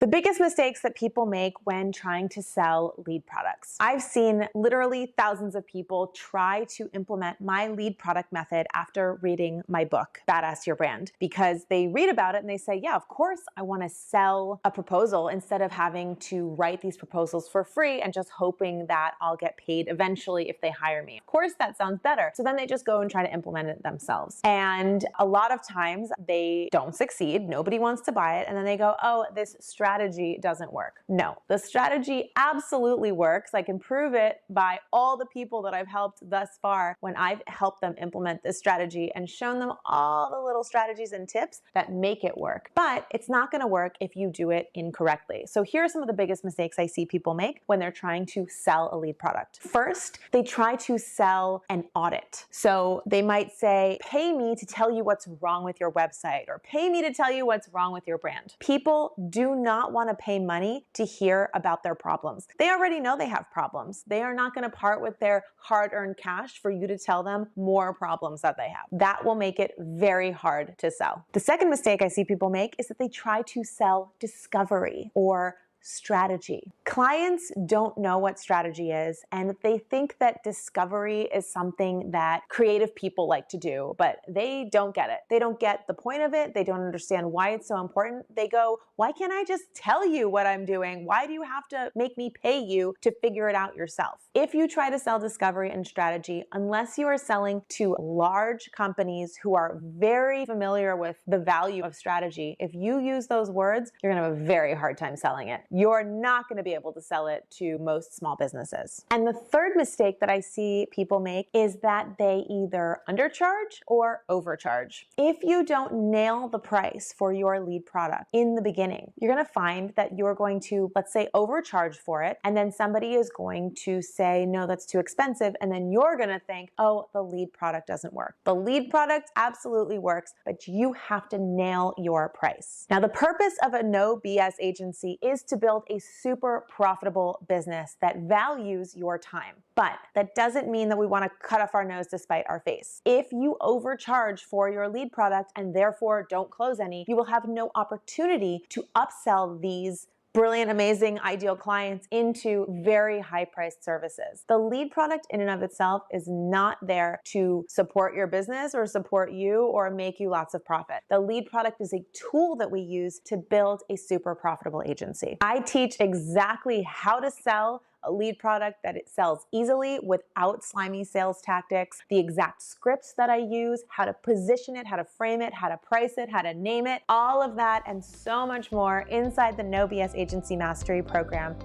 The biggest mistakes that people make when trying to sell lead products. I've seen literally thousands of people try to implement my lead product method after reading my book, Badass Your Brand, because they read about it and they say, yeah, of course I want to sell a proposal instead of having to write these proposals for free and just hoping that I'll get paid eventually if they hire me. Of course, that sounds better. So then they just go and try to implement it themselves. And a lot of times they don't succeed. Nobody wants to buy it. And then they go, oh, this strategy doesn't work. No, the strategy absolutely works. I can prove it by all the people that I've helped thus far when I've helped them implement this strategy and shown them all the little strategies and tips that make it work. But it's not going to work if you do it incorrectly. So here are some of the biggest mistakes I see people make when they're trying to sell a lead product. First, they try to sell an audit. So they might say, pay me to tell you what's wrong with your website, or pay me to tell you what's wrong with your brand. People do not want to pay money to hear about their problems. They already know they have problems. They are not going to part with their hard-earned cash for you to tell them more problems that they have. That will make it very hard to sell. The second mistake I see people make is that they try to sell discovery or strategy. Clients don't know what strategy is, and they think that discovery is something that creative people like to do, but they don't get it. They don't get the point of it. They don't understand why it's so important. They go, why can't I just tell you what I'm doing? Why do you have to make me pay you to figure it out yourself? If you try to sell discovery and strategy, unless you are selling to large companies who are very familiar with the value of strategy, if you use those words, you're gonna have a very hard time selling it. You're not going to be able to sell it to most small businesses. And the third mistake that I see people make is that they either undercharge or overcharge. If you don't nail the price for your lead product in the beginning, you're going to find that you're going to, let's say, overcharge for it, and then somebody is going to say, no, that's too expensive, and then you're going to think, oh, the lead product doesn't work. The lead product absolutely works, but you have to nail your price. Now, the purpose of a no BS agency is to build a super profitable business that values your time. But that doesn't mean that we want to cut off our nose to spite our face. If you overcharge for your lead product and therefore don't close any, you will have no opportunity to upsell these brilliant, amazing, ideal clients into very high-priced services. The lead product in and of itself is not there to support your business or support you or make you lots of profit. The lead product is a tool that we use to build a super profitable agency. I teach exactly how to sell a lead product that it sells easily without slimy sales tactics, the exact scripts that I use, how to position it, how to frame it, how to price it, how to name it, all of that and so much more inside the No BS Agency Mastery program.